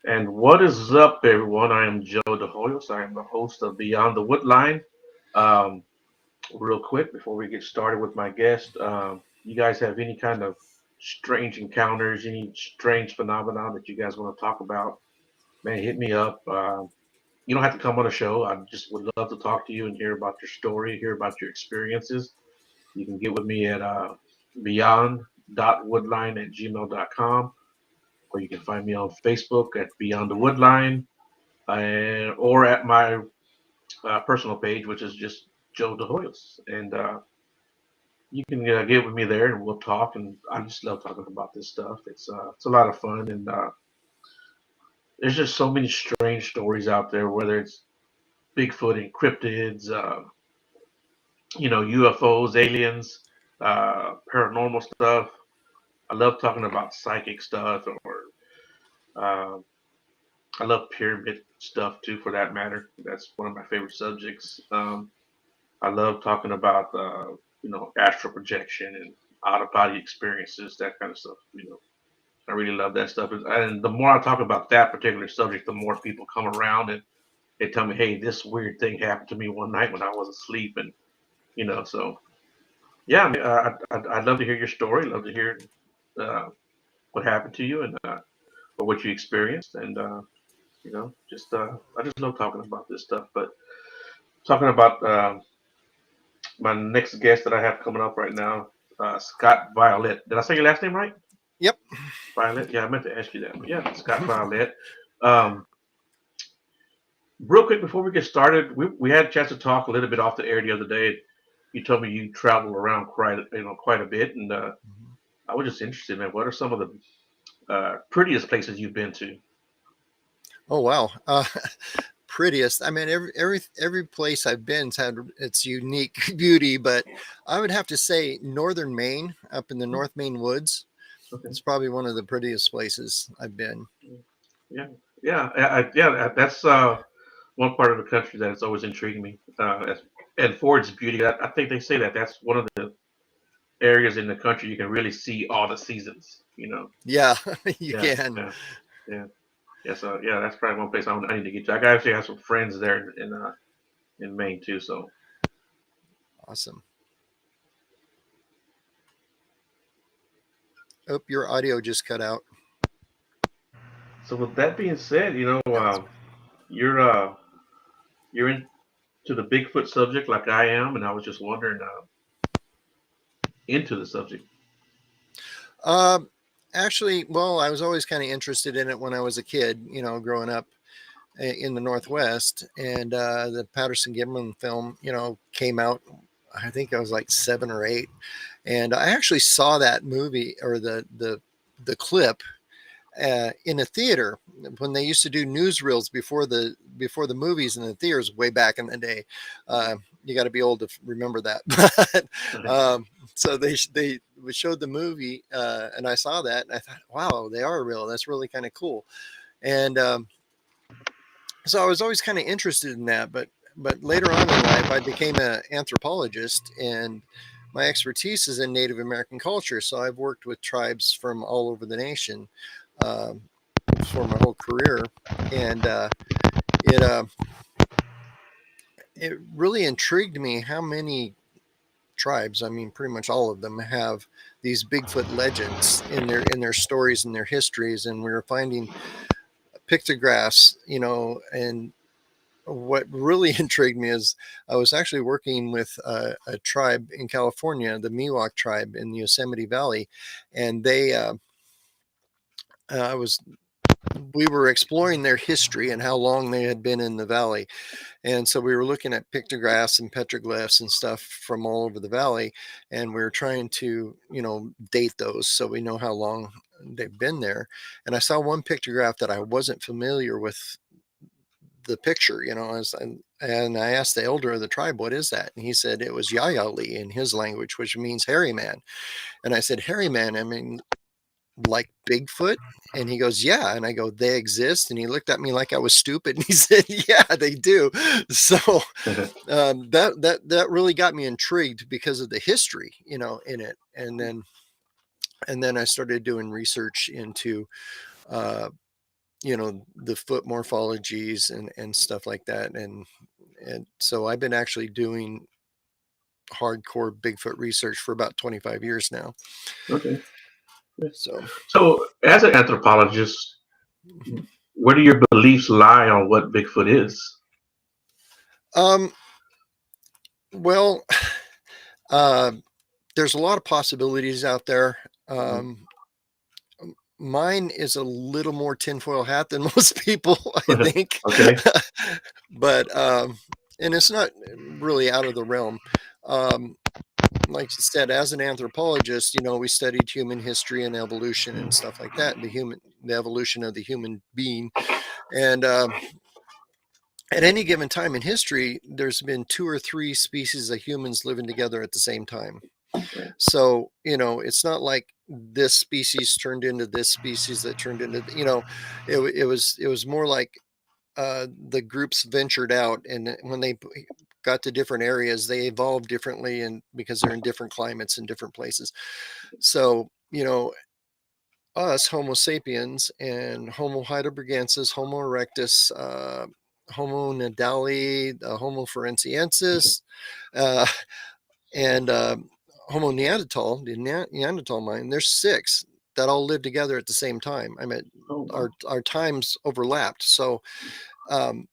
And what is up, everyone? I am Joe DeHoyos. I am the host of Beyond the Woodline. Um, Real quick, before we get started with my guest, you guys have any kind of strange encounters, any strange phenomenon that you guys want to talk about? Man, hit me up. You don't have to come on the show. I just would love to talk to you and hear about your story, hear about your experiences. You can get with me at beyond.woodline@gmail.com, or you can find me on Facebook at Beyond the Woodline, or at my personal page, which is just Joe DeHoyos. And you can get with me there, and we'll talk. And I just love talking about this stuff. It's a lot of fun, and there's just so many strange stories out there. Whether it's Bigfoot and cryptids, UFOs, aliens, paranormal stuff. I love talking about psychic stuff, or uh, I love pyramid stuff too, for that matter. That's one of my favorite subjects. I love talking about astral projection and out of body experiences, that kind of stuff. I really love that stuff. And the more I talk about that particular subject, the more people come around and they tell me, "Hey, this weird thing happened to me one night when I was asleep," and so yeah, I mean, I'd love to hear your story. Love to hear uh, what happened to you, and or what you experienced, and just I just love talking about this stuff. But talking about my next guest that I have coming up right now, Scot Violette. Did I say your last name right? Yep. Violet. Yeah, I meant to ask you that. But yeah, Scot Violette. Um, Real quick before we get started, we had a chance to talk a little bit off the air the other day. You told me you travel around quite a bit, and I was just interested, man. What are some of the prettiest places you've been to? Oh wow. Prettiest. I mean, every place I've been's had its unique beauty, but I would have to say northern Maine, up in the North Maine woods. Okay. It's probably one of the prettiest places I've been. Yeah, yeah, yeah. That's one part of the country that has always intrigued me, and for its beauty. I think they say that that's one of the areas in the country you can really see all the seasons. Yeah, you Yeah, can. yeah, yeah, yeah. So yeah, that's probably one place I need to get to. I actually have some friends there in Maine too. So Awesome. Oh, your audio just cut out. with that being said, Yeah, that's you're you're into the Bigfoot subject like I am, and I was just wondering into the subject. Um, actually, well, I was always kind of interested in it when I was a kid, growing up in the Northwest. And the Patterson Gimlin film, came out. I think I was like 7 or 8, and I actually saw that movie or the clip in a theater when they used to do newsreels before the movies in the theaters way back in the day. You got to be old to remember that, but so they showed the movie, and I saw that, and I thought, wow, they are real. That's really kind of cool. And so I was always kind of interested in that, but later on in life, I became an anthropologist, and my expertise is in Native American culture. So I've worked with tribes from all over the nation um, for my whole career, and it it really intrigued me how many tribes, I mean, pretty much all of them, have these Bigfoot legends in their stories and their histories, and we were finding pictographs, and what really intrigued me is I was actually working with a tribe in California, the Miwok tribe in the Yosemite Valley, and I was we were exploring their history and how long they had been in the valley. And so we were looking at pictographs and petroglyphs and stuff from all over the valley, and we were trying to, date those so we know how long they've been there. And I saw one pictograph that I wasn't familiar with the picture, and I asked the elder of the tribe, "What is that?" And he said it was Yayali in his language, which means hairy man. And I said, "Hairy man, I mean, like Bigfoot?" And he goes, "Yeah." And I go, "They exist?" And he looked at me like I was stupid. And he said, "Yeah, they do." So that really got me intrigued because of the history, in it. And then I started doing research into, uh, the foot morphologies and stuff like that. And so I've been actually doing hardcore Bigfoot research for about 25 years now. Okay. Yeah. So, So, as an anthropologist, mhm. where do your beliefs lie on what Bigfoot is? um, well, uh, there's a lot of possibilities out there. Mhm. Um, Mine is a little more tinfoil hat than most people, I think. Okay. But and it's not really out of the realm. Um, like you said, as an anthropologist, we studied human history and evolution and stuff like that, the evolution of the human being. And at any given time in history, there's been two or three species of humans living together at the same time. Right. So, it's not like this species turned into this species that turned into, it was more like the groups ventured out, and when they got to different areas, they evolved differently, and because they're in different climates and different places. So, us Homo sapiens and Homo heidelbergensis, Homo erectus, Homo nadali, Homo forensiensis, uh, and Homo neanderthal, the Neanderthal mind. There's six that all live together at the same time. I mean, Oh, wow. our times overlapped. So, um,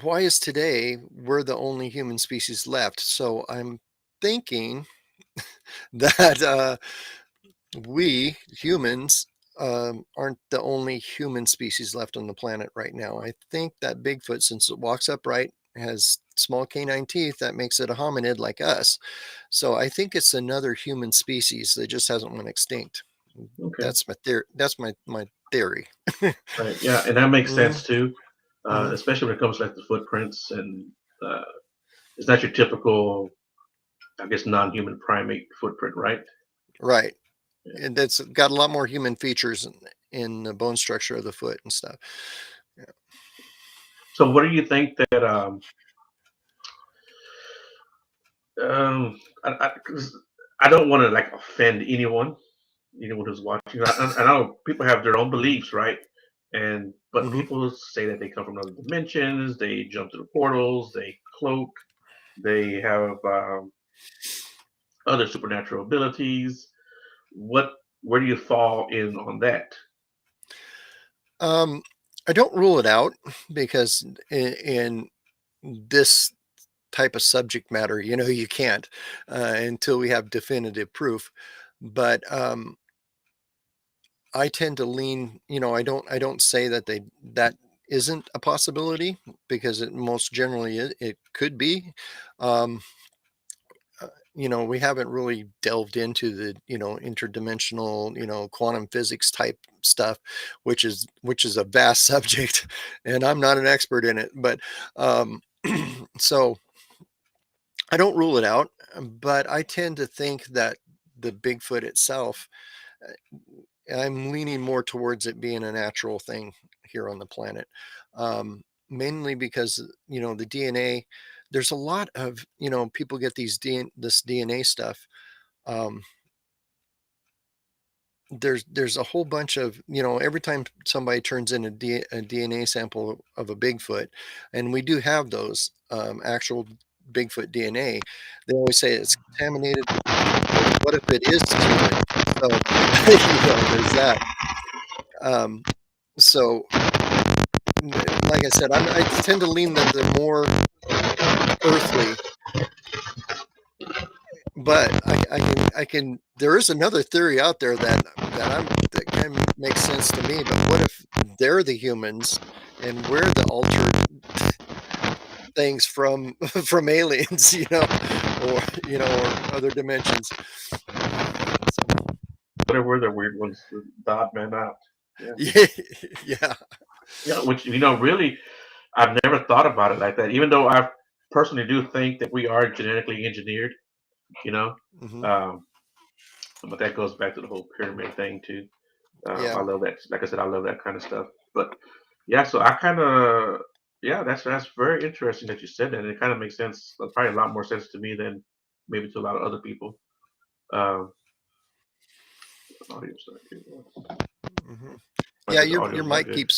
why is today we're the only human species left? So I'm thinking that we humans aren't the only human species left on the planet right now. I think that Bigfoot, since it walks upright, has small canine teeth, that makes it a hominid like us. So I think it's another human species that just hasn't went extinct. Okay. That's my theory. That's my theory. Right. Yeah, and that makes Mhm, sense too, mhm. especially when it comes to, like, the footprints, and uh, it's not your typical, I guess, non-human primate footprint, right? Right. Yeah. And that's got a lot more human features in the bone structure of the foot and stuff. Yeah. So, what do you think that? I, 'Cause I don't want to, like, offend anyone who's watching. I know people have their own Mhm, beliefs, right? And but mhm. people say that they come from other dimensions. They jump through portals. They cloak. They have other supernatural abilities. What? Where do you fall in on that? Um, I don't rule it out because in this type of subject matter, you can't until we have definitive proof. But I tend to lean, I don't say that isn't a possibility, because it most generally it could be. Um, we haven't really delved into the, interdimensional, quantum physics type stuff, which is a vast subject, and I'm not an expert in it. But so I don't rule it out, but I tend to think that the Bigfoot itself, I'm leaning more towards it being a natural thing here on the planet. Mainly because, the DNA, there's a lot of, people get this DNA stuff. Um, there's a whole bunch of, every time somebody turns in a DNA sample of a Bigfoot, and we do have those actual Bigfoot DNA, they always say it's contaminated with human. What if it is human? So, there's that. Um, so, like I said, I tend to lean the more earthly, but I can. There is another theory out there that kind of makes sense to me. But what if they're the humans and we're the altered things from from aliens, or other dimensions? So, What were the weird ones? The odd man out. Yeah. yeah, yeah. Yeah. Which, really, I've never thought about it like that. Even though I personally do think that we are genetically engineered. You know. Hmm. Um, but that goes back to the whole pyramid thing too. Yeah. I love that. Like I said, I love that kind of stuff. But yeah, so I kind of, yeah, that's very interesting that you said that. And it kind of makes sense, probably a lot more sense to me than maybe to a lot of other people. Um, audio start here. Hmm. Like Yeah, the audio is not good.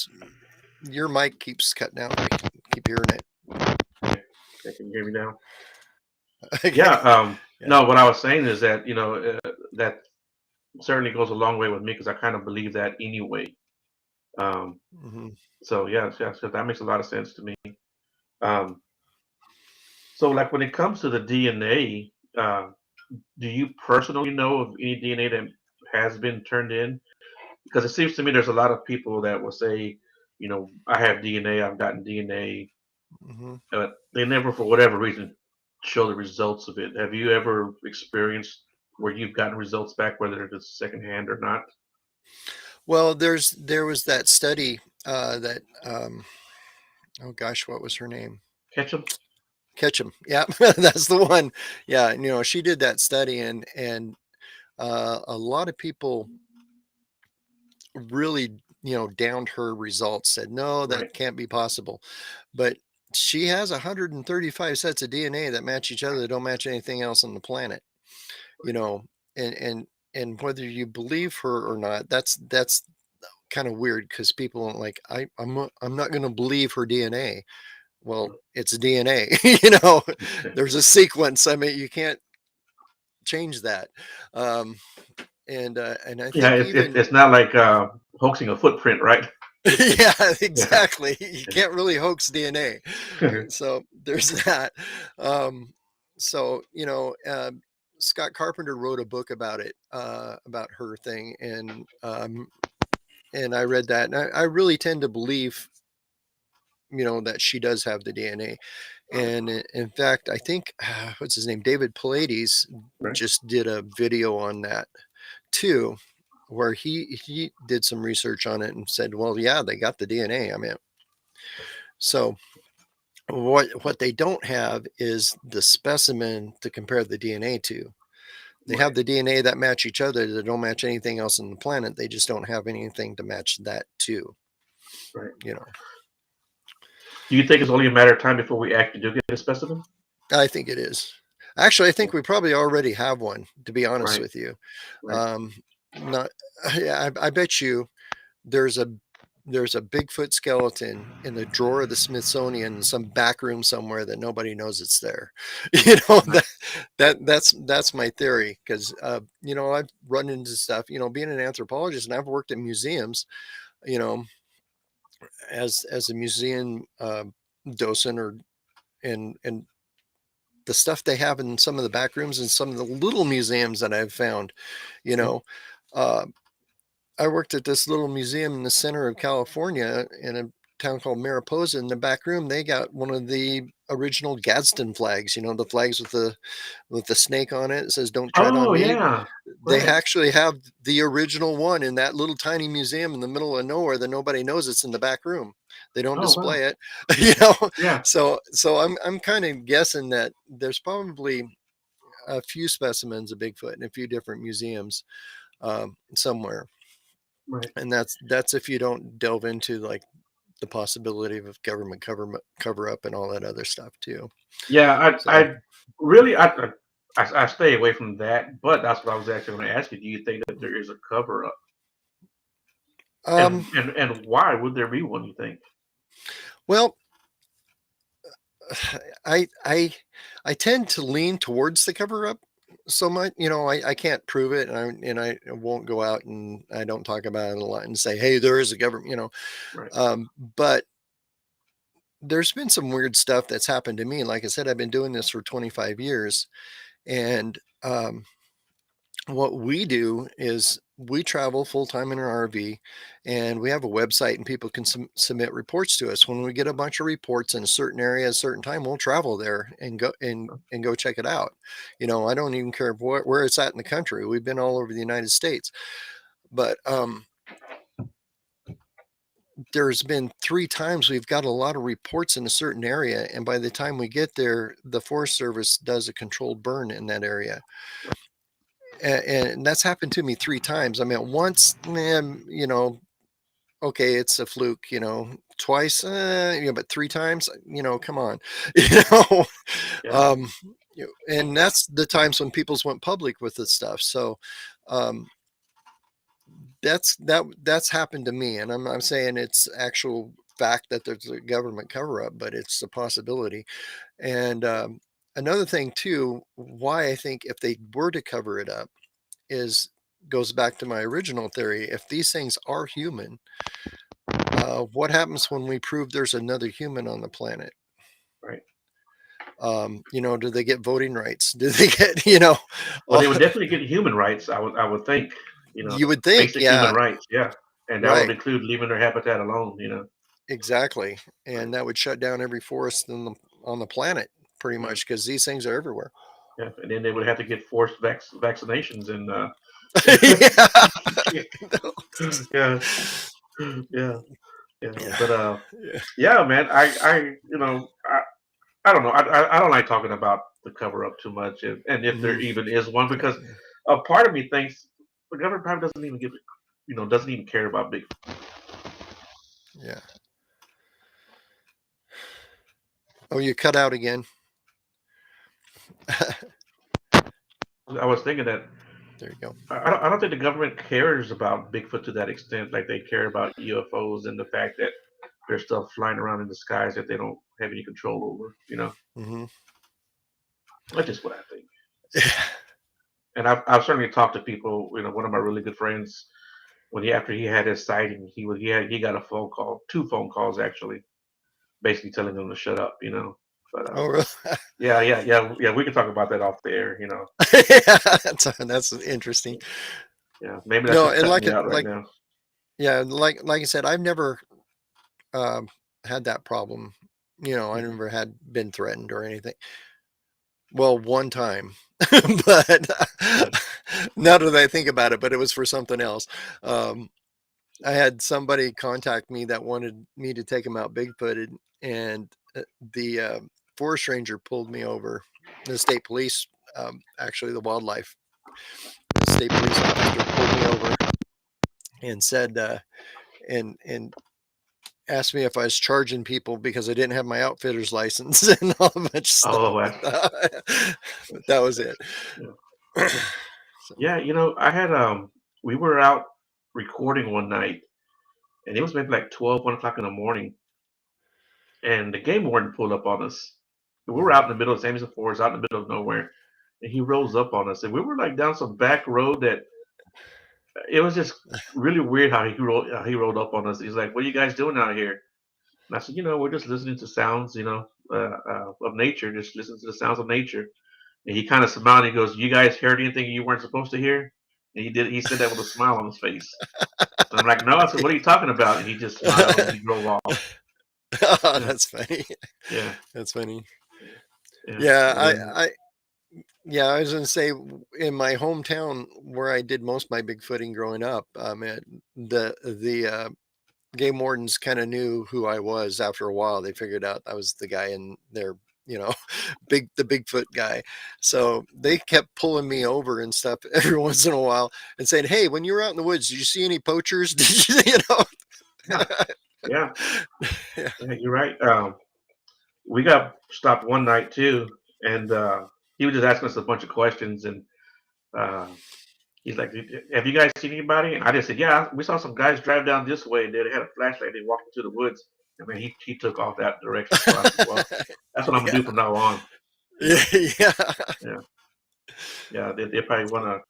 your mic keeps cutting out. I keep hearing it. Okay, okay, can you hear me now? Okay. Yeah. Yeah. No, what I was saying is that that certainly goes a long way with me because I kind of believe that anyway. Um, Hmm. so yeah, so that makes a lot of sense to me. Um, so like when it comes to the DNA, do you personally know of any DNA that has been turned in? Because it seems to me there's a lot of people that will say, I have DNA, I've gotten DNA, Hmm. but they never, for whatever reason, show the results of it. Have you ever experienced where you've gotten results back, whether it's secondhand or not? Well, there was that study that oh gosh, what was her name? Catch them? Ketchum. Yeah, that's the one. Yeah, she did that study, and a lot of people really, downed her results, said, no, Right. that can't be possible. But she has 135 sets of DNA that match each other, that don't match anything else on the planet, you know, and, and, and whether you believe her or not, that's kind of weird because people are like, I'm not going to believe her DNA. Well, it's DNA, there's a sequence. I mean, you can't change that. Um, and I Yeah, think even, it's not like hoaxing a footprint, right? yeah, Yeah. exactly. You can't really hoax DNA. So there's that. Um, so, Scott Carpenter wrote a book about it, about her thing. And I read that, and I really tend to believe, that she does have the DNA. And in fact, I think, what's his name? David Pallades Right. just did a video on that too, where he did some research on it and said, well, yeah, they got the DNA. I mean, so what they don't have is the specimen to compare the DNA to. They have Right. the DNA that match each other, that don't match anything else on the planet. They just don't have anything to match that to, Right. you know. Do you think it's only a matter of time before we actually do get a specimen? I think it is. Actually, I think we probably already have one, to be honest Right. with you. Right. Um, not, yeah, I bet you there's a there's a Bigfoot skeleton in the drawer of the Smithsonian in some back room somewhere that nobody knows it's there. You know Right. that's my theory because I've run into stuff. Being an anthropologist, and I've worked in museums. You know, as a museum docent, or and the stuff they have in some of the back rooms and some of the little museums that I've found. You Mhm. know, uh, I worked at this little museum in the center of California in a town called Mariposa. In the back room, they got one of the original Gadsden flags. The flags with the snake on it. It says "Don't tread on Oh me." yeah. They Right. actually have the original one in that little tiny museum in the middle of nowhere that nobody knows it's in the back room. They don't Oh wow. display it, you know. Yeah. So I'm kind of guessing that there's probably a few specimens of Bigfoot in a few different museums somewhere, Right. and that's if you don't delve into like the possibility of government cover up and all that other stuff too. Yeah. So I really I stay away from that, but that's what I was actually going to ask you. Do you think that there is a cover up, um and why would there be one? You think? well, I I I tend to lean towards the cover up so much. I can't prove it, and I won't go out and I don't talk about it a lot and say, hey, there is a government, Right. but there's been some weird stuff that's happened to me. Like I said, I've been doing this for 25 years, and what we do is we travel full time in our RV, and we have a website, and people can submit reports to us. When we get a bunch of reports in a certain area, a certain time, we'll travel there and go check it out. I don't even care where it's at in the country. We've been all over the United States, but there's been 3 times we've got a lot of reports in a certain area, and by the time we get there, the Forest Service does a controlled burn in that area. And that's happened to me 3 times. I mean, once, man, okay, it's a fluke. Twice, but 3 times, come on. you know, Yeah. um, and that's the times when people's went public with this stuff. So, um, that's happened to me, and I'm saying it's actual fact that there's a government cover up, but it's a possibility. And another thing too, why I think if they were to cover it up is goes back to my original theory. If these things are human, what happens when we prove there's another human on the planet? Right. Do they get voting rights? Do they get, Well, all, they would definitely get human rights. I would think. you would think, Basic human yeah, rights. Yeah, and that would right, include leaving their habitat alone. exactly. Right. And that would shut down every forest on the planet pretty Yeah. much because these things are everywhere. Yeah. And then they would have to get forced vaccinations and. Yeah. Yeah. Yeah. Yeah. Yeah. Yeah. But Yeah. yeah, man. I don't know. I don't like talking about the cover up too much, and if there Mhm. even is one, Yeah. because a part of me thinks the government probably doesn't even doesn't even care about big. Yeah. Oh, you cut out again. I was thinking that There you go. I don't think the government cares about Bigfoot to that extent, like they care about UFOs and the fact that there's stuff flying around in the skies that they don't have any control over. Hmm. That's just what I think. And I've certainly talked to people. One of my really good friends, when after he had his sighting, he got a phone call, two phone calls actually, basically telling him to shut up. But Oh, really? yeah, yeah, yeah, yeah. We can talk about that off the air. Yeah, that's interesting. Yeah, maybe that's No, just and cutting me out right now. yeah, like I said, I've never um, had that problem. I Mhm. never had been threatened or anything. Well, one time, but Yeah. now that I think about it, but it was for something else. Um, I had somebody contact me that wanted me to take him out bigfooted, and the forest ranger pulled me over. The state police, actually, the wildlife state police officer pulled me over and said, and asked me if I was charging people because I didn't have my outfitter's license and all a bunch of stuff Oh, like that. But that was it. yeah. So, Yeah, I had we were out recording one night, and it was maybe like 1 o'clock in the morning, and the game warden pulled up on us. We were out mhm. in the middle of San Diego Forest, out in the middle of nowhere, and he rose up on us, and we were like down some back road that it was just really weird how he rolled up on us. He's like, "What are you guys doing out here?" And I said, "We're just listening to sounds, of nature, just listening to the sounds of nature." And he kind of smiled. And he goes, "You guys heard anything you weren't supposed to hear?" And he did. He said that with a smile on his face. And I'm like, "No." I said, "What are you talking about?" And he just smiled and he drove off. Oh, Yeah, that's funny. yeah, That's funny. yeah. Yeah, And then, yeah, I was gonna say in my hometown where I did most of my bigfooting growing up, the game wardens kind of knew who I was after a while. They figured out I was the guy in their, you know, the Bigfoot guy. So they kept pulling me over and stuff every once in a while and saying, "Hey, when you were out in the woods, did you see any poachers? Did you, you know?" yeah, yeah, Yeah. yeah. You're right. We got stopped one night too, and he was just asking us a bunch of questions, and uh, he's like, "Have you guys seen anybody?" And I just said, "Yeah, we saw some guys drive down this way. They had a flashlight. They walked into the woods." And then he took off that direction. So I said, "Well, that's what I'm gonna Yeah. do from now on." You Yeah. know, Yeah. yeah, yeah. They probably want to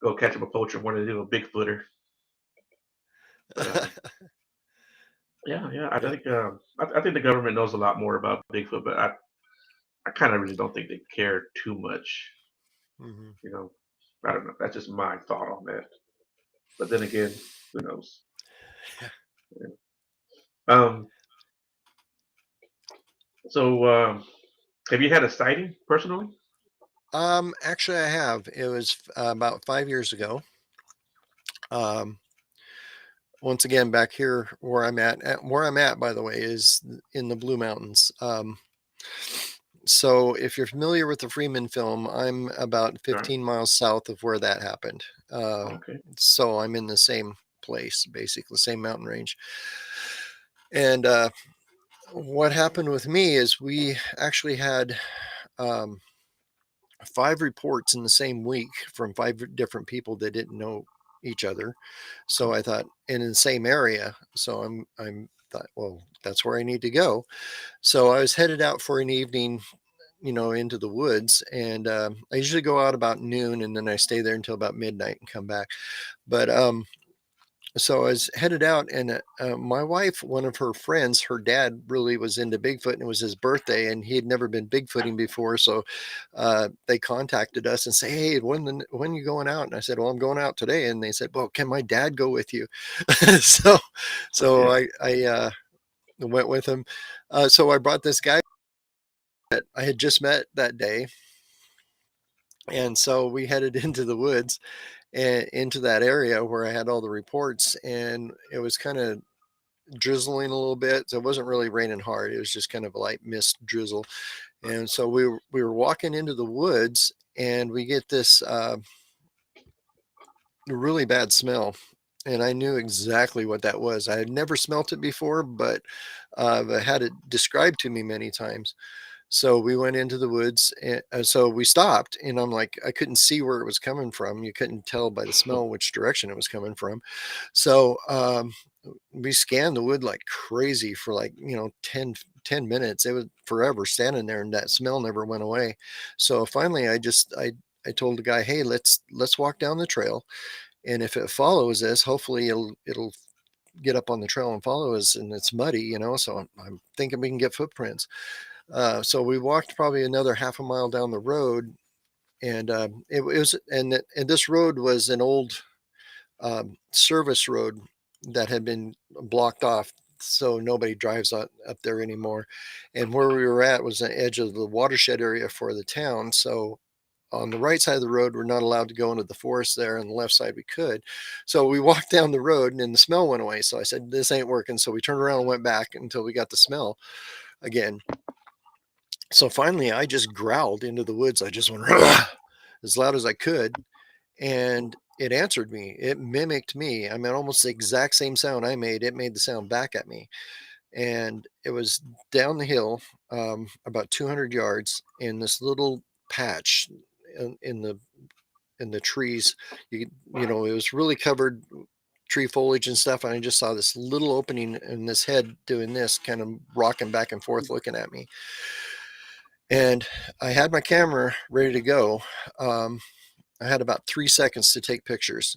go catch up a poacher more than they do a bigfooter. But yeah, yeah. I Yeah. think I think the government knows a lot more about Bigfoot, but I kind of really don't think they care too much. Mhm. You know, I don't know. That's just my thought on that. But then again, who knows? Yeah. Um. So, have you had a sighting personally? Actually, I have. It was about 5 years ago. Um, Once again, back here where I'm at, where I'm at, by the way, is in the Blue Mountains. So if you're familiar with the Freeman film, I'm about All right. 15 miles south of where that happened. Okay. So I'm in the same place, basically, same mountain range. And what happened with me is we actually had um, 5 reports in the same week from 5 different people that didn't know. each other. So I thought, and in the same area. So I'm thought, well, that's where I need to go. So I was headed out for an evening, into the woods, and I usually go out about noon, and then I stay there until about midnight and come back. But so I was headed out, and my wife, one of her friends, her dad really was into Bigfoot, and it was his birthday, and he had never been Bigfooting before. So they contacted us and say, "Hey, when you going out?" And I said, "Well, I'm going out today." And they said, "Well, can my dad go with you?" so Oh so yeah. I went with him. So I brought this guy that I had just met that day, and so we headed into the woods and into that area where I had all the reports, and it was kind of drizzling a little bit. So it wasn't really raining hard. It was just kind of a light mist drizzle. And so we were walking into the woods, and we get this really bad smell. And I knew exactly what that was. I had never smelt it before, but I had it described to me many times. So we went into the woods, and so we stopped, and I'm like, I couldn't see where it was coming from. You couldn't tell by the smell which direction it was coming from. So we scanned the wood like crazy for like 10 minutes. It was forever standing there, and that smell never went away. So finally I told the guy, hey, let's walk down the trail, and if it follows us, hopefully it'll get up on the trail and follow us, and it's muddy, so I'm thinking we can get footprints. So we walked probably another half a mile down the road, and it was, and this road was an old service road that had been blocked off, so nobody drives up there anymore. And where we were at was the edge of the watershed area for the town. So on the right side of the road, we're not allowed to go into the forest there. On the left side, we could. So we walked down the road, and then the smell went away. So I said, this ain't working. So we turned around and went back until we got the smell again. So finally, I just growled into the woods. I just went as loud as I could, and it answered me. It mimicked me. I mean, almost the exact same sound I made. It made the sound back at me, and it was down the hill, about 200 yards in this little patch in the trees. It was really covered tree foliage and stuff, and I just saw this little opening in this head doing this, kind of rocking back and forth, looking at me. And I had my camera ready to go. I had about 3 seconds to take pictures,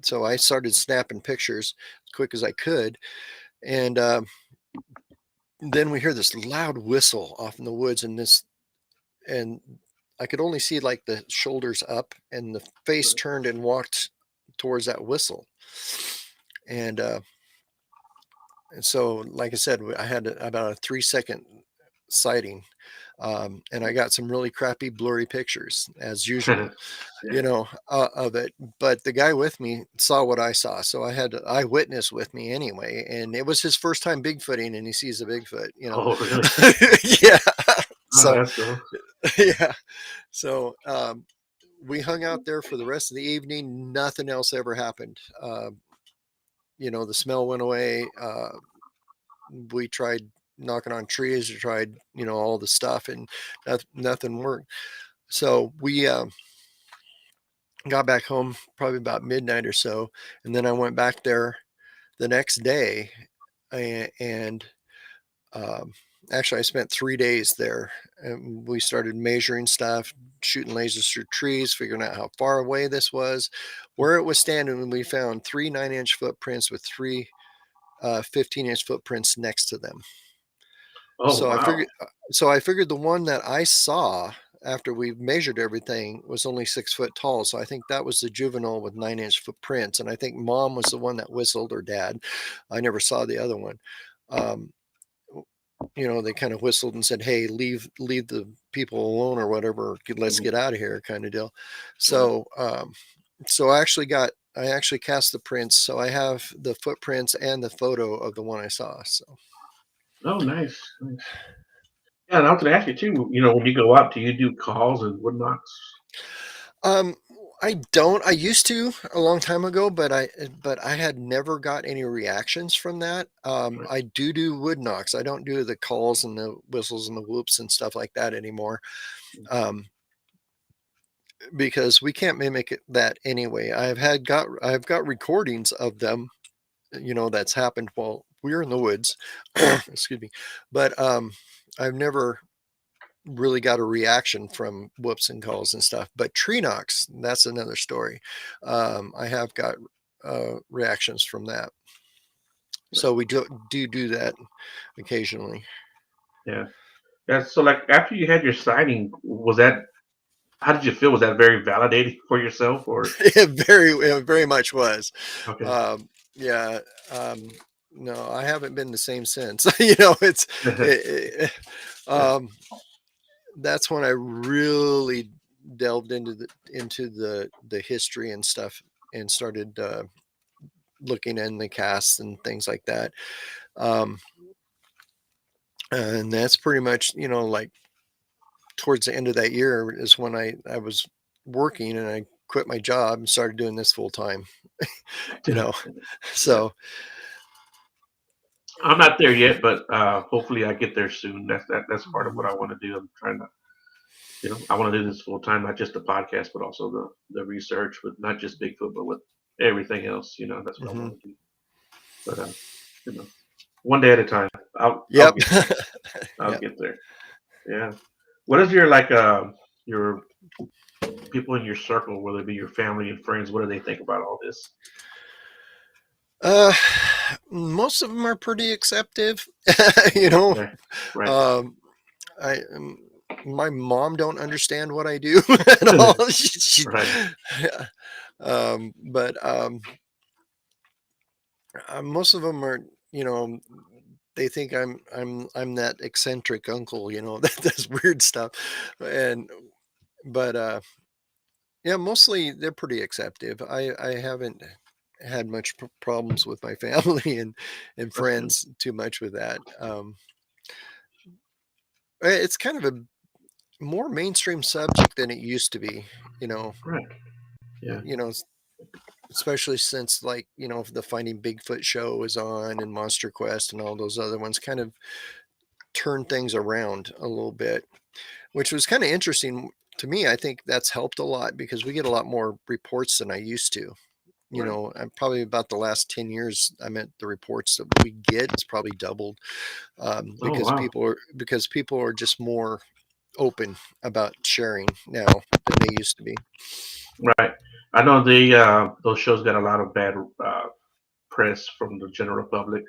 so I started snapping pictures as quick as I could. And then we hear this loud whistle off in the woods, and I could only see like the shoulders up, and the face turned and walked towards that whistle. And so, like I said, I had about a 3 second sighting. And I got some really crappy, blurry pictures as usual, Yeah. of it. But the guy with me saw what I saw, so I had an eyewitness with me anyway, and it was his first time Bigfooting, and he sees a Bigfoot. Oh really? Yeah. Oh, So that's cool. yeah. So we hung out there for the rest of the evening. Nothing else ever happened. The smell went away. We tried knocking on trees, we tried, all the stuff, and nothing worked. So we got back home probably about midnight or so, and then I went back there the next day, and um, actually I spent 3 days there, and we started measuring stuff, shooting lasers through trees, figuring out how far away this was, where it was standing. And we found three 9-inch footprints with three 15-inch footprints next to them. Oh So I wow. figured, so I figured the one that I saw after we measured everything was only 6 foot tall. So I think that was the juvenile with 9-inch footprints. And I think mom was the one that whistled, or dad. I never saw the other one. Um, they kind of whistled and said, "Hey, leave the people alone," or whatever. Let's Mhm. get out of here, kind of deal. Right. So I actually cast the prints. So I have the footprints and the photo of the one I saw. So. Oh nice, nice. Yeah, and I was gonna ask you too. When you go out, do you do calls and wood knocks? Um, I don't. I used to a long time ago, but I had never got any reactions from that. Right. I do wood knocks. I don't do the calls and the whistles and the whoops and stuff like that anymore. Um, because we can't mimic that anyway. I've got recordings of them, that's happened while we're in the woods. Excuse me. But I've never really got a reaction from whoops and calls and stuff. But tree knocks, that's another story. I have got reactions from that. So we do that occasionally. Yeah. Yeah. So like after you had your sighting, was that how did you feel? Was that very validating for yourself or It very much was. okay? Yeah. Um, no, I haven't been the same since. It's it, Yeah. um, that's when I really delved into the history and stuff and started looking in the casts and things like that. Um, and that's pretty much, like towards the end of that year is when I was working and I quit my job and started doing this full time, you know. Yeah. So, I'm not there yet, but hopefully I get there soon. That's part of what I want to do. I'm trying to, I want to do this full time, not just the podcast, but also the research with not just Bigfoot, but with everything else. That's what I mhm. want to do. But you know, one day at a time. I'll Yep. get there. I'll Yep. get there. Yeah. What is your your people in your circle, whether it be your family and friends, what do they think about all this? Uh, Most of them are pretty acceptive, you know. Okay. Right. Um, I my mom don't understand what I do at all. Right. Yeah. But most of them are, you know, they think I'm that eccentric uncle, that does weird stuff, and but yeah, mostly they're pretty acceptive. I haven't had much problems with my family and That's good. friends too much with that. It's kind of a more mainstream subject than it used to be, you know. Right. Yeah. You know, especially since like the Finding Bigfoot show is on and Monster Quest and all those other ones kind of turn things around a little bit, which was kind of interesting to me. I think that's helped a lot because we get a lot more reports than I used to. Right. And probably about the last 10 years, I meant the reports that we get is probably doubled, Oh because wow. people are just more open about sharing now than they used to be. Right. I know those shows got a lot of bad press from the general public,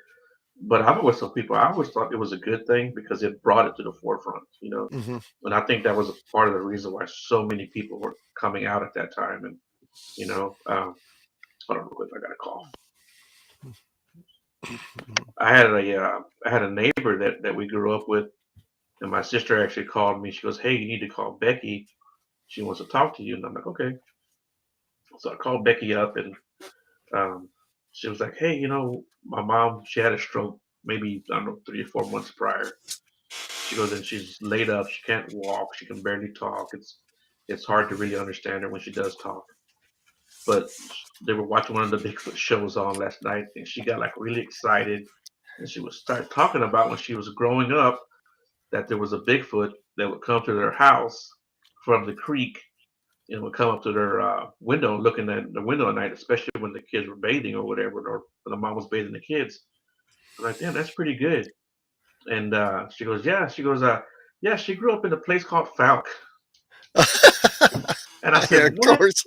but I've always told people I always thought it was a good thing because it brought it to the forefront. Hmm. And I think that was a part of the reason why so many people were coming out at that time. And hold on real quick, I got a call. I had a neighbor that we grew up with, and my sister actually called me. She goes, "Hey, you need to call Becky. She wants to talk to you." And I'm like, "Okay." So I called Becky up, and um, she was like, "Hey, my mom, she had a stroke maybe I don't know 3 or 4 months prior." She goes, and she's laid up. She can't walk. She can barely talk. It's hard to really understand her when she does talk. But they were watching one of the Bigfoot shows on last night, and she got like really excited, and she would start talking about when she was growing up that there was a Bigfoot that would come to their house from the creek and would come up to their window, looking at the window at night, especially when the kids were bathing or whatever, or when the mom was bathing the kids. I'm like, damn, that's pretty good. And she goes, yeah. She goes, yeah. She grew up in a place called Falk. And I Yeah, said, of what? course.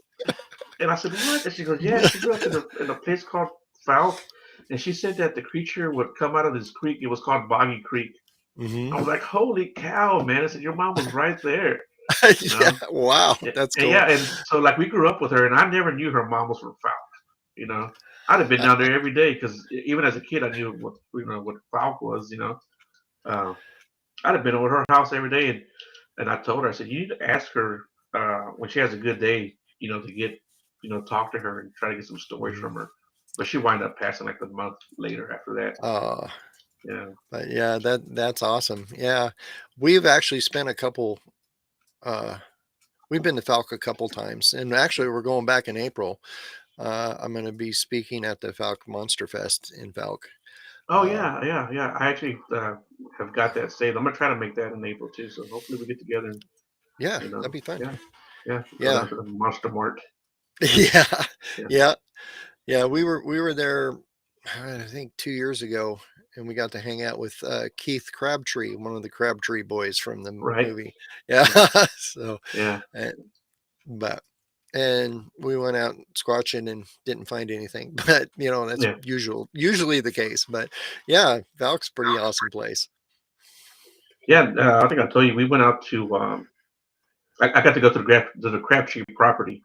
And I said, what? And she goes, yeah. She grew up in a place called Falk. And she said that the creature would come out of this creek. It was called Boggy Creek. I Hmm. was like, holy cow, man. I said, your mom was right there, you Yeah. know? Wow, And, that's and cool. yeah, and so like we grew up with her, and I never knew her mom was from Falk. You know, I'd have been Uh, down there every day because even as a kid, I knew what Falk was. Uh, I'd have been over her house every day, and I told her, I said, you need to ask her when she has a good day, to get talk to her and try to get some stories from mhm. her. But she wound up passing like a month later after that. Uh, Yeah. but yeah, that's awesome. Yeah, we've actually spent a couple. Uh, we've been to Falk a couple times, and actually, we're going back in April. I'm going to be speaking at the Falk Monster Fest in Falk. Oh Uh, yeah, yeah, yeah. I actually have got that saved. I'm gonna try to make that in April too. So hopefully we get together and yeah, that'd be fun. yeah. Yeah, go Yeah. down to the Monster Mart. Yeah. Yeah. Yeah. Yeah. We were there, I think 2 years ago, and we got to hang out with Keith Crabtree, one of the Crabtree boys from the Right. movie. Yeah. So, Yeah. uh, but and we went out squatching and didn't find anything. But that's Yeah. usually the case. But yeah, Valk's pretty awesome place. Yeah. I think I told you we went out to. I got to go to the Crabtree property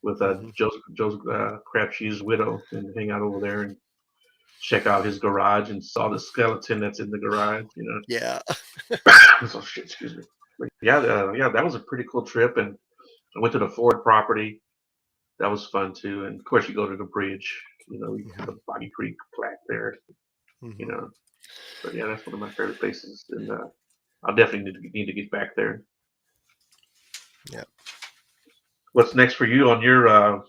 with Hmm. Joe's Crabtree's widow and hang out over there and check out his garage and saw the skeleton that's in the garage. Yeah. So shit. Excuse me. But yeah. Yeah. That was a pretty cool trip, and I went to the Ford property. That was fun too. And of course, you go to the bridge. You have Hmm. the Boggy Creek plaque there. You Hmm. know. But yeah, that's one of my favorite places, and I'll definitely need to get back there. Yeah. What's next for you on your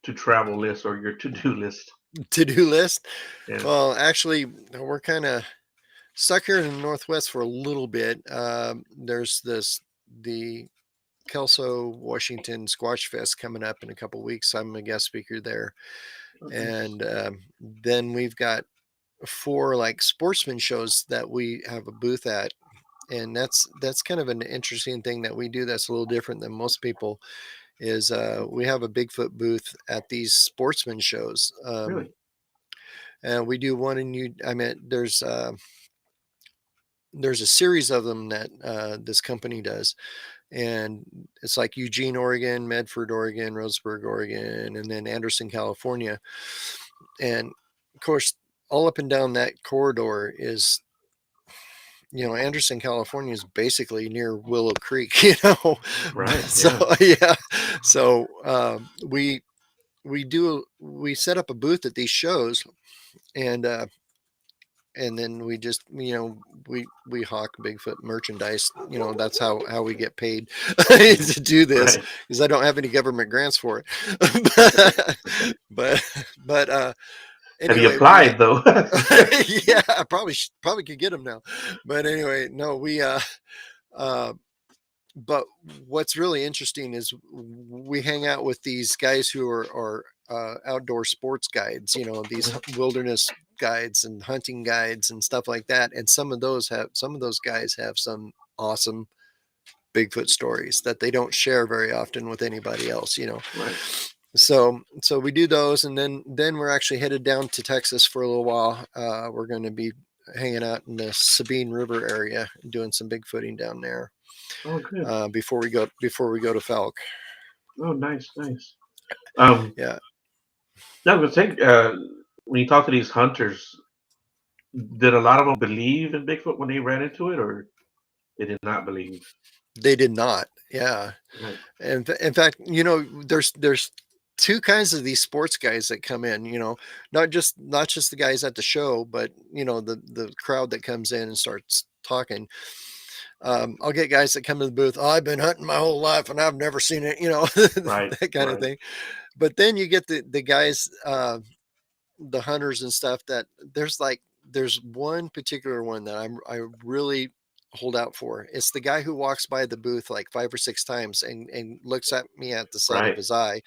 to travel list or your to do list? To-do list. Yeah. Well, actually, we're kind of stuck here in the Northwest for a little bit. There's the Kelso, Washington Squatch Fest coming up in a couple weeks. I'm a guest speaker there. Oh, nice. And then we've got four like sportsman shows that we have a booth at. And that's kind of an interesting thing that we do that's a little different than most people is we have a Bigfoot booth at these sportsman shows. Really? And we do one in you. I mean, there's a series of them that this company does, and it's like Eugene, Oregon, Medford, Oregon, Roseburg, Oregon, and then Anderson, California. And of course, all up and down that corridor is, Anderson, California is basically near Willow Creek, Right. So Yeah. yeah, so we set up a booth at these shows, and then we just we hawk Bigfoot merchandise. That's how we get paid to do this, Right. because I don't have any government grants for it. but Have you anyway, applied though? yeah, I probably could get them now. But anyway, no, we uh but what's really interesting is we hang out with these guys who are outdoor sports guides, these wilderness guides and hunting guides and stuff like that. And some of those guys have some awesome Bigfoot stories that they don't share very often with anybody else. Right. So we do those, and then we're actually headed down to Texas for a little while. We're going to be hanging out in the Sabine River area, doing some Bigfooting down there Oh, good. before we go to Falk. Oh, nice, nice. Um, Yeah, yeah, I was gonna say, when you talk to these hunters, did a lot of them believe in Bigfoot when they ran into it, or they did not believe? they did not. Yeah, Right. and in fact, there's two kinds of these sports guys that come in. Not just the guys at the show, but the crowd that comes in and starts talking. I'll get guys that come to the booth. Oh, I've been hunting my whole life and I've never seen it. Right. That kind of Right. thing. But then you get the guys, the hunters and stuff, that there's one particular one that I really hold out for. It's the guy who walks by the booth like 5 or 6 times and looks at me at the side of Right. his eye,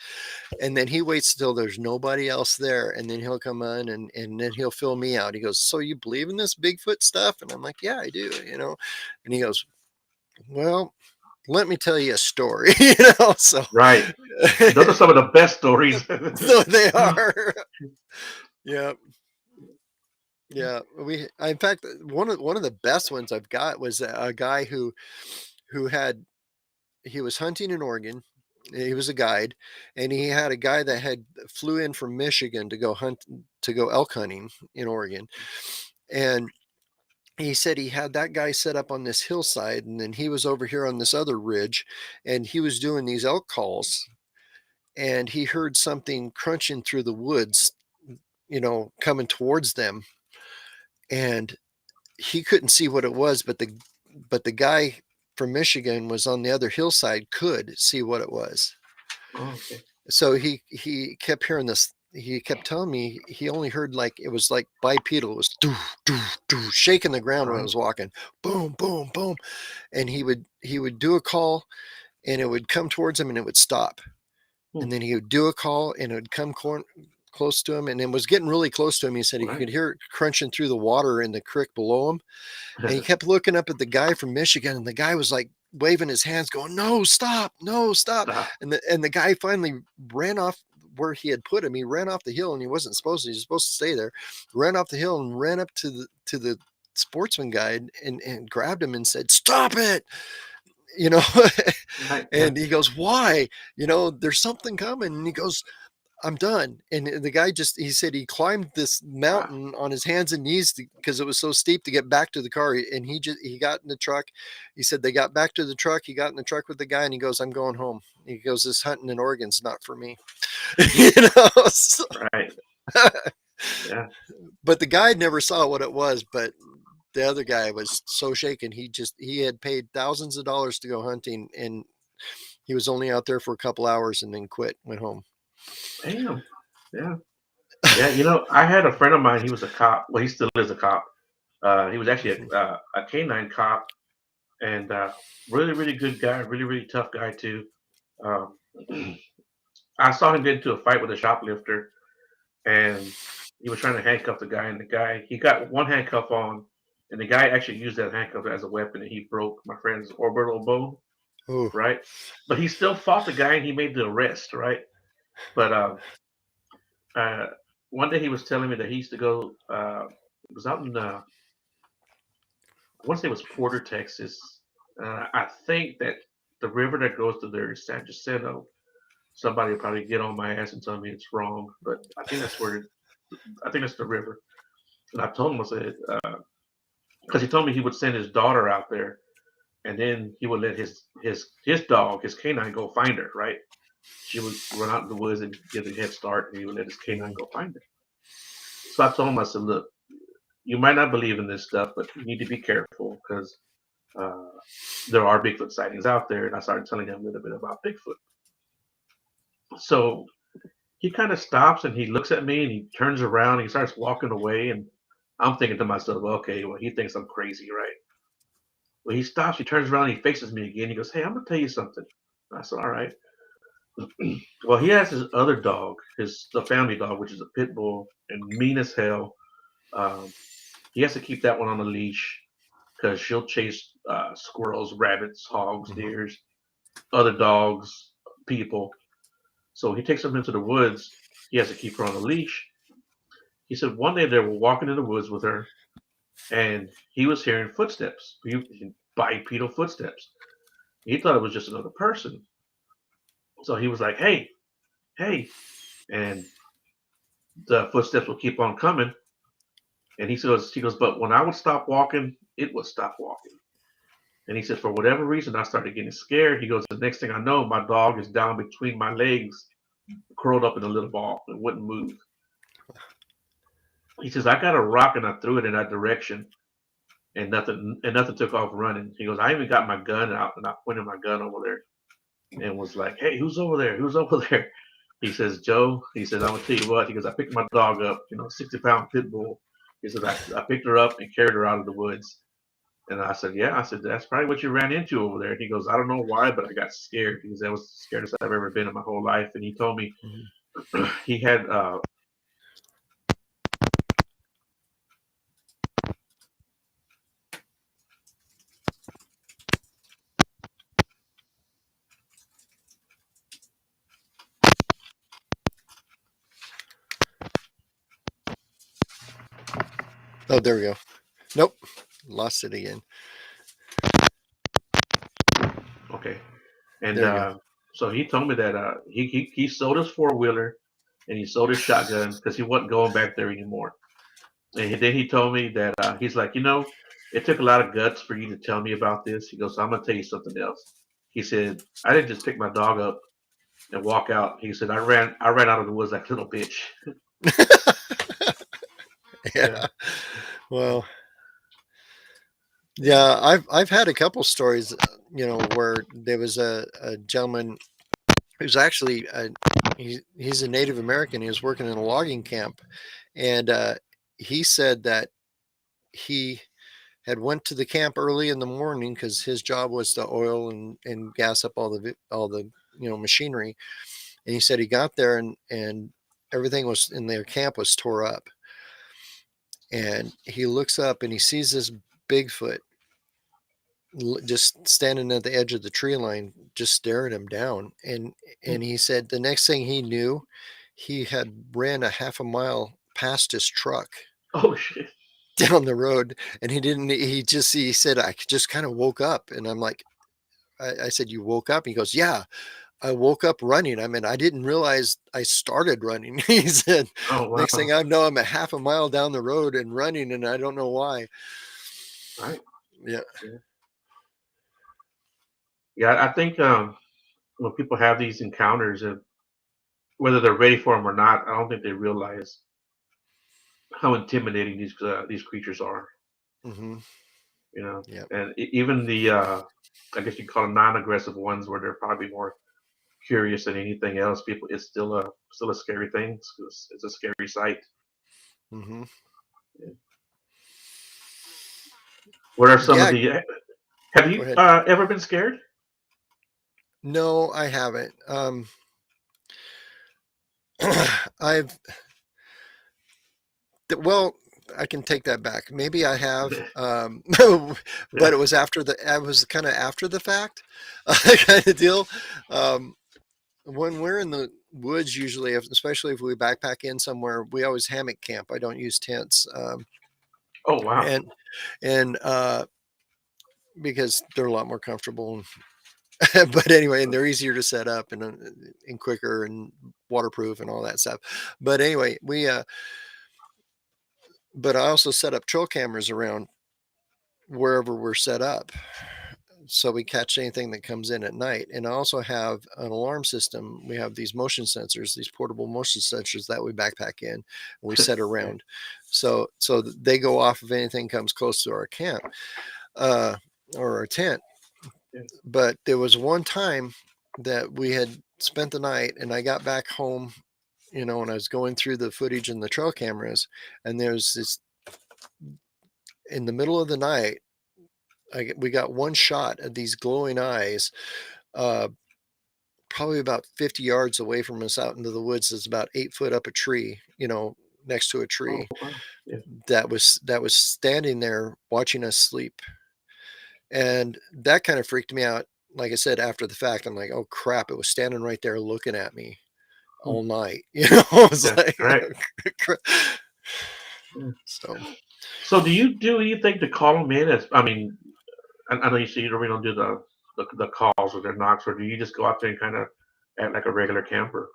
and then he waits till there's nobody else there, and then he'll come on and then he'll fill me out. He goes, "So you believe in this Bigfoot stuff?" And I'm like, "Yeah, I do." And he goes, "Well, let me tell you a story." So Right. Those are some of the best stories. so they are. Yeah. Yeah, in fact, one of the best ones I've got was a guy who had he was hunting in Oregon. He was a guide, and he had a guy that had flew in from Michigan to go elk hunting in Oregon. And he said he had that guy set up on this hillside, and then he was over here on this other ridge, and he was doing these elk calls, and he heard something crunching through the woods, coming towards them. And he couldn't see what it was, but the guy from Michigan was on the other hillside, could see what it was. Oh, okay. So he kept hearing this. He kept telling me he only heard, like, it was like bipedal. It was doo, doo, doo, shaking the ground when it Right. was walking. Boom, boom, boom. And he would do a call, and it would come towards him and it would stop. And then he would do a call and it would come close to him, and it was getting really close to him. He said he Right. could hear it crunching through the water in the creek below him. And he kept looking up at the guy from Michigan, and the guy was like waving his hands, going, "No, stop, no, stop." Stop. And the guy finally ran off where he had put him. He ran off the hill, and he wasn't supposed to. He was supposed to stay there. Ran off the hill and ran up to the sportsman guide and grabbed him and said, "Stop it." You know, Right. and he goes, "Why? You know, there's something coming." And he goes, "I'm done." And the guy he said he climbed this Wow. mountain on his hands and knees because it was so steep to get back to the car. And he got in the truck. He said they got back to the truck. He got in the truck with the guy and he goes, "I'm going home." He goes, "This hunting in Oregon's not for me." You know, so, Right. Yeah. but the guy never saw what it was. But the other guy was so shaken. He had paid thousands of dollars to go hunting, and he was only out there for a couple hours and then quit, went home. Damn. Yeah. Yeah. You know, I had a friend of mine. He was a cop. Well, he still is a cop. He was actually a canine cop, and really, really good guy. Really, really tough guy too. Um, I saw him get into a fight with a shoplifter, and he was trying to handcuff the guy. And the guy, he got one handcuff on, and the guy actually used that handcuff as a weapon, and he broke my friend's orbital bone. Oh, Right, but he still fought the guy, and he made the arrest. Right, but uh, one day he was telling me that he used to go. It was out in I want to say it was Porter, Texas. I think that the river that goes to there is San Jacinto. Somebody will probably get on my ass and tell me it's wrong, but I think that's where I think that's the river. And I told him, I said, because he told me he would send his daughter out there, and then he would let his dog, his canine, go find her. Right? She would run out in the woods and get a head start, and he would let his canine go find her. So I told him, I said, look, you might not believe in this stuff, but you need to be careful because uh, there are Bigfoot sightings out there. And I started telling him a little bit about Bigfoot. So he kind of stops and he looks at me and he turns around and he starts walking away. And I'm thinking to myself, okay, well, he thinks I'm crazy, right? Well, he stops, he turns around, he faces me again. He goes, hey, I'm going to tell you something. I said, all right. Well, he has his other dog, the family dog, which is a pit bull and mean as hell. Um, he has to keep that one on a leash because she'll chase squirrels, rabbits, hogs, mm-hmm. deers, other dogs, people. So he takes them into the woods. He has to keep her on a leash. He said one day they were walking in the woods with her, and he was hearing footsteps, bipedal footsteps. He thought it was just another person. So he was like, "Hey, hey," and the footsteps will keep on coming. And he goes, but when I would stop walking, it would stop walking. And he said, for whatever reason, I started getting scared. He goes, the next thing I know, my dog is down between my legs, curled up in a little ball and wouldn't move. He says, I got a rock and I threw it in that direction and nothing took off running. He goes, I even got my gun out and I pointed my gun over there and was like, hey, who's over there? Who's over there? He says, Joe, he says, I'm gonna tell you what. He goes, I picked my dog up, 60-pound pit bull. He says, I picked her up and carried her out of the woods. And I said, yeah. I said, that's probably what you ran into over there. He goes, I don't know why, but I got scared because that was the scariest I've ever been in my whole life. And he told me he had Oh, there we go. Nope, lost it again. okay. And There you go. so he told me that he sold his 4-wheeler and he sold his shotgun because he wasn't going back there anymore. And then he told me that he's like, it took a lot of guts for you to tell me about this. He goes, so I'm gonna tell you something else. He said, I didn't just pick my dog up and walk out. He said, I ran out of the woods like a little bitch. Yeah. Yeah. Well, yeah, I've had a couple stories, where there was a gentleman who's actually he's a Native American. He was working in a logging camp, and he said that he had went to the camp early in the morning because his job was to oil and gas up all the machinery. And he said he got there and everything was in their camp was tore up. And he looks up and he sees this Bigfoot just standing at the edge of the tree line, just staring him down. And he said the next thing he knew, he had ran a half a mile past his truck Oh shit. down the road. And he said, I just kind of woke up. And I'm like, I said, you woke up? He goes, yeah, I woke up running. I mean, I didn't realize I started running. He said, Oh next wow. thing I know, I'm a half a mile down the road and running, and I don't know why. Right. Yeah. Yeah. Yeah. I think when people have these encounters, whether they're ready for them or not, I don't think they realize how intimidating these creatures are. Hmm. You know, Yeah. and even the I guess you call them non-aggressive ones, where they're probably more curious than anything else. People, it's still a scary thing. It's a scary sight. Hmm. What are some of Yeah. the? Have Go you ahead. ever been scared? No, I haven't. I've, well, I can take that back. Maybe I have, but Yeah. it was I was kind of after the fact kind of deal. Um, when we're in the woods, usually, especially if we backpack in somewhere, we always hammock camp. I don't use tents. Oh wow. And, and because they're a lot more comfortable. But anyway, and they're easier to set up and quicker and waterproof and all that stuff. But anyway, but I also set up trail cameras around wherever we're set up, so we catch anything that comes in at night. And I also have an alarm system. We have these motion sensors, these portable motion sensors that we backpack in and we set Right. around. So they go off if anything comes close to our camp, uh, or our tent. Yeah. But there was one time that we had spent the night and I got back home, and I was going through the footage and the trail cameras, and there's this in the middle of the night. We got one shot of these glowing eyes, uh, probably about 50 yards away from us out into the woods. It's about 8 foot up a tree, next to a Oh tree wow. Yeah. that was standing there watching us sleep. And that kind of freaked me out. Like I said, after the fact, I'm like, oh crap, it was standing right there looking at me Hmm. all night. I was Yeah. like, Right. Yeah. so. So do anything to call them in? As I mean, I know you say you really don't do the calls or the knocks, or do you just go out there and kind of act like a regular camper?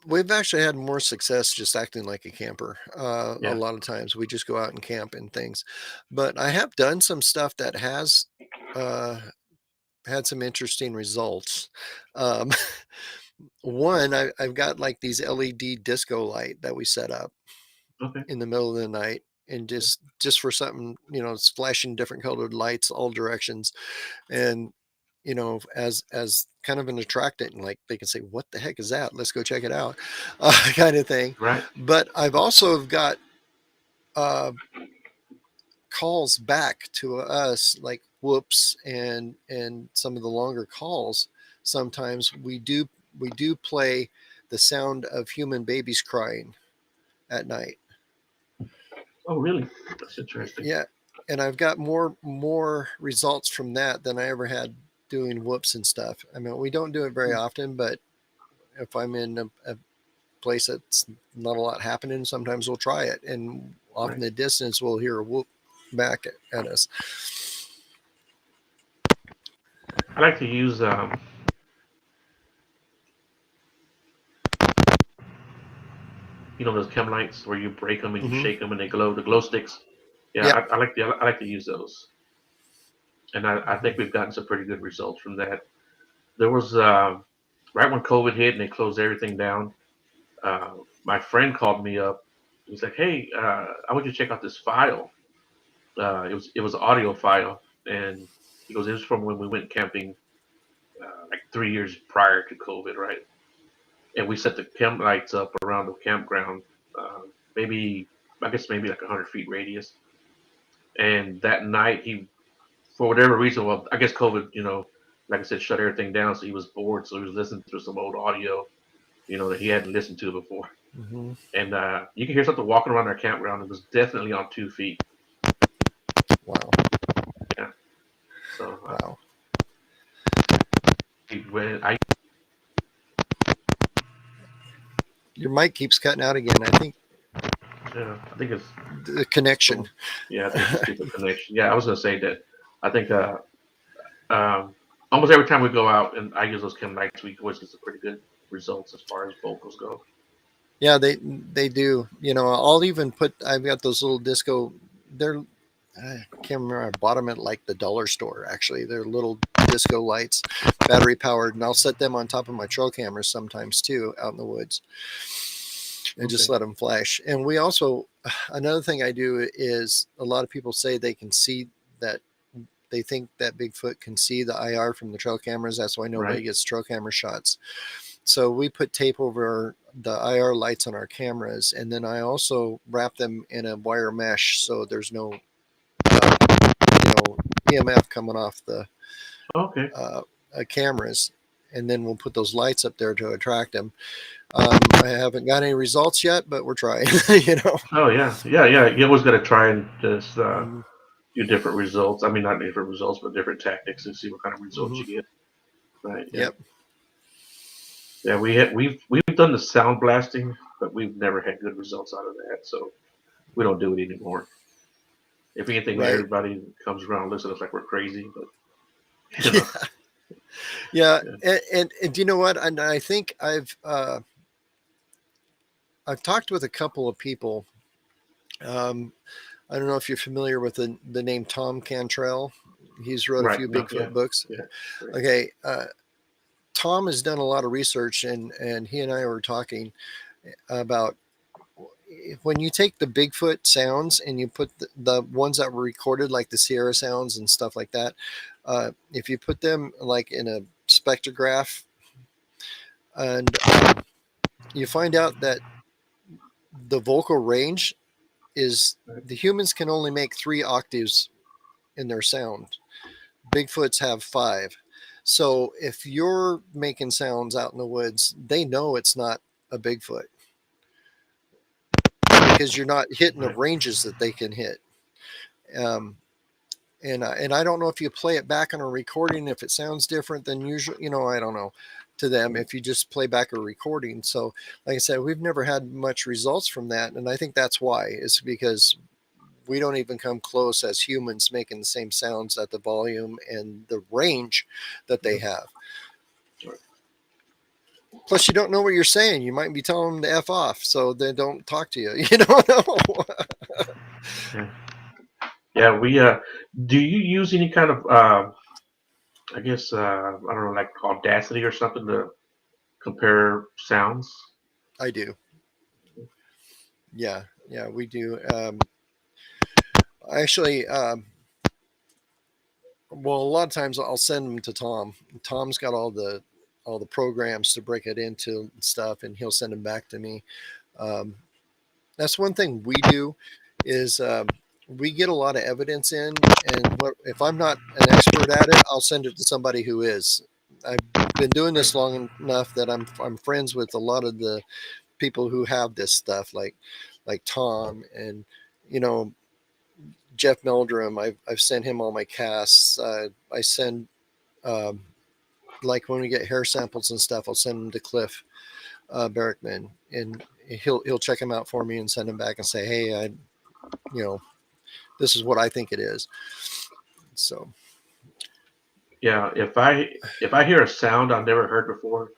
We've actually had more success just acting like a camper. A Yeah. lot of times we just go out and camp and things, but I have done some stuff that has uh, had some interesting results. Um, one, I've got like these LED disco light that we set up Okay. in the middle of the night, and just for something, it's flashing different colored lights all directions, and as kind of an attractant, and like they can say, what the heck is that, let's go check it out, kind of thing. Right. But I've also got uh, calls back to us, like whoops, and some of the longer calls. Sometimes we do play the sound of human babies crying at night. Oh, really? That's interesting. Yeah, and I've got more results from that than I ever had doing whoops and stuff. I mean, we don't do it very Hmm. often, but if I'm in a place that's not a lot happening, sometimes we'll try it, and off in Right. the distance we'll hear a whoop back at us. I like to use those chem lights where you break them and you Hmm. shake them and they glow, the glow sticks. Yeah, Yeah. I like to use those, and I Hmm. think we've gotten some pretty good results from that. There was right when COVID hit and they closed everything down. Uh, my friend called me up. He's like, "Hey, I want you to check out this file. It was an audio file, and he goes, it was from when we went camping like 3 years prior to COVID, right? And we set the camp lights up around the campground, uh, maybe I guess maybe like 100 feet radius, And that night, he, for whatever reason, well, I guess COVID, like I said, shut everything down. So he was bored. So he was listening to some old audio, that he hadn't listened to before. Mm-hmm. And you can hear something walking around our campground. It was definitely on 2 feet. Wow. Yeah. So Wow. when I Your mic keeps cutting out again. I think I think it's the connection. yeah, I think it's just a connection. Yeah, I was gonna say that. I think um, almost every time we go out and I use those chem lights, we always get some pretty good results as far as vocals go. Yeah, they do. I'll even put. I've got those little disco. They're I can't remember. I bought them at like the dollar store. Actually, they're little disco lights, battery powered, and I'll set them on top of my trail cameras sometimes too, out in the woods, and just Okay. let them flash. And we also, another thing I do is a lot of people say they can see that. They think that Bigfoot can see the IR from the trail cameras. That's why nobody Right. gets trail camera shots. So we put tape over the IR lights on our cameras, and then I also wrap them in a wire mesh so there's no, EMF coming off the Okay. uh, cameras, and then we'll put those lights up there to attract them. I haven't got any results yet, but we're trying. you know. Oh yeah, yeah, yeah. You always got to try and just Mm-hmm. do different results. I mean, not different results, but different tactics and see what kind of results Mm-hmm. you get. Right. Yeah. Yep. Yeah. We've done the sound blasting, but we've never had good results out of that. So we don't do it anymore. If anything, Right. everybody comes around and looks at us like we're crazy. But you Yeah. know, Yeah. yeah. And do you know what? And I think I've talked with a couple of people. Um, I don't know if you're familiar with the name Tom Cantrell. He's wrote a Right. few No. Yeah. Bigfoot books. Yeah. Right. Okay, Tom has done a lot of research, and he and I were talking about when you take the Bigfoot sounds and you put the ones that were recorded, like the Sierra sounds and stuff like that. If you put them like in a spectrograph, and you find out that the vocal range is Right. the humans can only make 3 octaves in their sound. Bigfoots have 5. So if you're making sounds out in the woods, they know it's not a Bigfoot because you're not hitting the Right. ranges that they can hit. Um, and I don't know if you play it back on a recording if it sounds different than usual. I don't know to them Right. if you just play back a recording. So like I said, we've never had much results from that, and I think that's why is because we don't even come close as humans making the same sounds at the volume and the range that they Yeah. have. Right. Plus, you don't know what you're saying. You might be telling them to F off, so they don't talk to you. You don't know. Yeah. Yeah. Do you use any kind of I guess I don't know, like Audacity or something to compare sounds? I do. Yeah, yeah, we do. Actually, well, a lot of times I'll send them to Tom. Tom's got all the programs to break it into stuff, and he'll send them back to me. Um, that's one thing we do is we get a lot of evidence in, and if I'm not an expert at it, I'll send it to somebody who is. I've been doing Right. this long enough that I'm friends with a lot of the people who have this stuff, like Tom and you know Jeff Meldrum. I've sent him all my casts. I send um, like when we get hair samples and stuff, I'll send them to Cliff Barrickman, and he'll check them out for me and send them back and say, hey, you know, this is what I think it is. So, Yeah. If I hear a sound I've never heard before,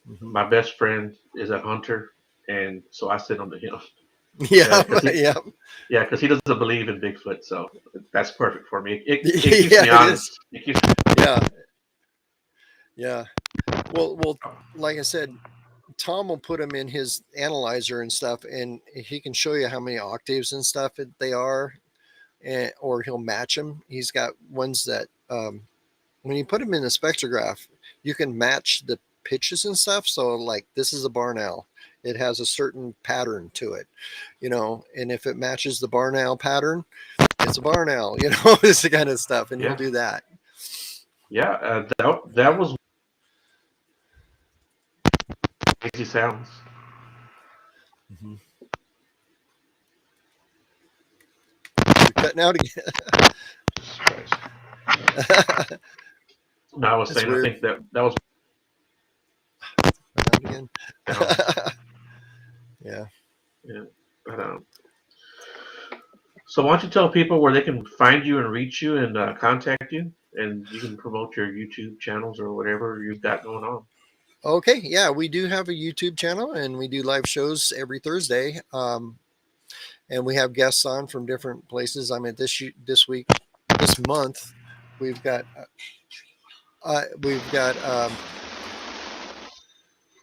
mhm. my best friend is a hunter, and so I send them to him. Yeah, Yeah, because yeah, he doesn't believe in Bigfoot, so that's perfect for me. It keeps yeah, me it honest. is. It keeps Yeah, yeah. Well, like I said, Tom will put them in his analyzer and stuff, and he can show you how many octaves and stuff they are, or he'll match them. He's got ones that when you put them in the spectrograph, you can match the pitches and stuff. So, like, this is a barn owl. It has a certain pattern to it, and if it matches the barn owl pattern, it's a barn owl, you know, this kind of stuff, and he'll Yeah, do that. yeah. That was crazy sounds. Mhm. You're cutting out Jesus Christ. again. No, I was That's saying I weird. think that was Out again. sounds. Yeah. Yeah, but so why don't you tell people where they can find you and reach you and contact you, and you can promote your YouTube channels or whatever you've got going on. Okay. Yeah, we do have a YouTube channel, and we do live shows every Thursday. And we have guests on from different places. I mean, this week, this month, we've got we've got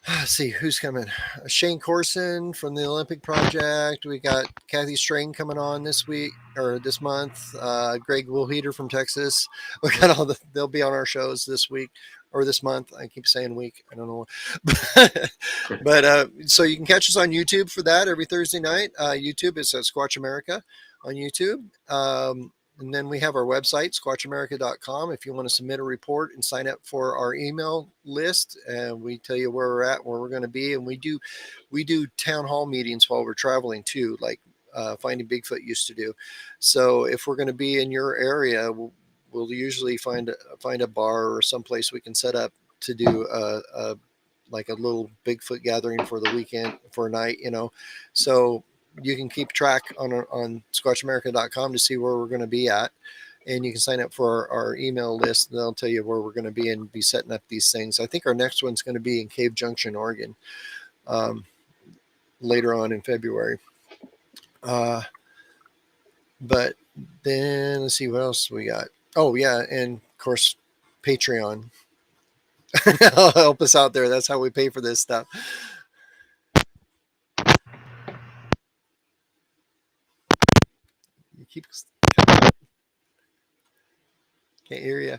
let's see who's coming. Shane Corson from the Olympic Project. We got Kathy Strain coming on this week or this month. Greg Wilheater from Texas. We got they'll be on our shows this week or this month. I keep saying week. I don't know. But so you can catch us on YouTube for that every Thursday night. YouTube is Squatch America on YouTube. And then we have our website, squatchamerica.com. If you want to submit a report and sign up for our email list, and we tell you where we're at, where we're going to be, and we do town hall meetings while we're traveling too, like Finding Bigfoot used to do. So if we're going to be in your area, we'll usually find a bar or someplace we can set up to do like a little Bigfoot gathering for the weekend for a night, you know. So you can keep track on squatchamerica.com to see where we're going to be at, and you can sign up for our email list, and they'll tell you where we're going to be and be setting up these things. I think our next one's going to be in Cave Junction, Oregon, um, later on in February. But then let's see what else we got. Oh yeah, and of course Patreon. Help us out there. That's how we pay for this stuff. You keep can't hear you.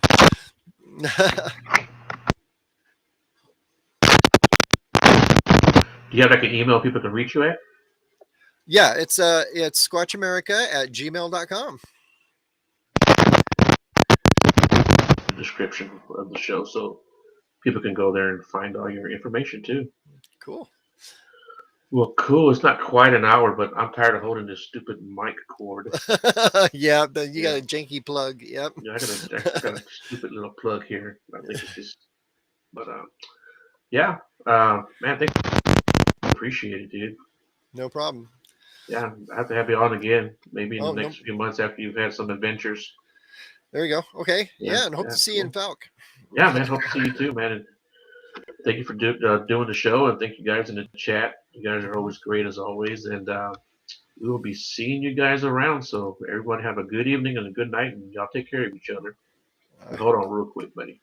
Do you have like an email people can reach you at? Yeah, it's squatchamerica@gmail.com. The description of the show, so people can go there and find all your information too. Cool. Well, cool. It's not quite an hour, but I'm tired of holding this stupid mic cord. Yeah, you got Yeah, a janky plug. Yep. yeah. I got a stupid little plug here. I think it's just, but yeah. Man, thank appreciate it, dude. No problem. Yeah, I have to have you on again, maybe in the Oh, no. next few months after you've had some adventures. There you go. Okay. Yeah, Yeah, and hope yeah, to see you in cool. Falk. Yeah, man. Hope to see you too, man. And thank you for doing the show, and thank you guys in the chat. You guys are always great as always, and we will be seeing you guys around. So everyone have a good evening and a good night, and y'all take care of each other. And hold on real quick, buddy.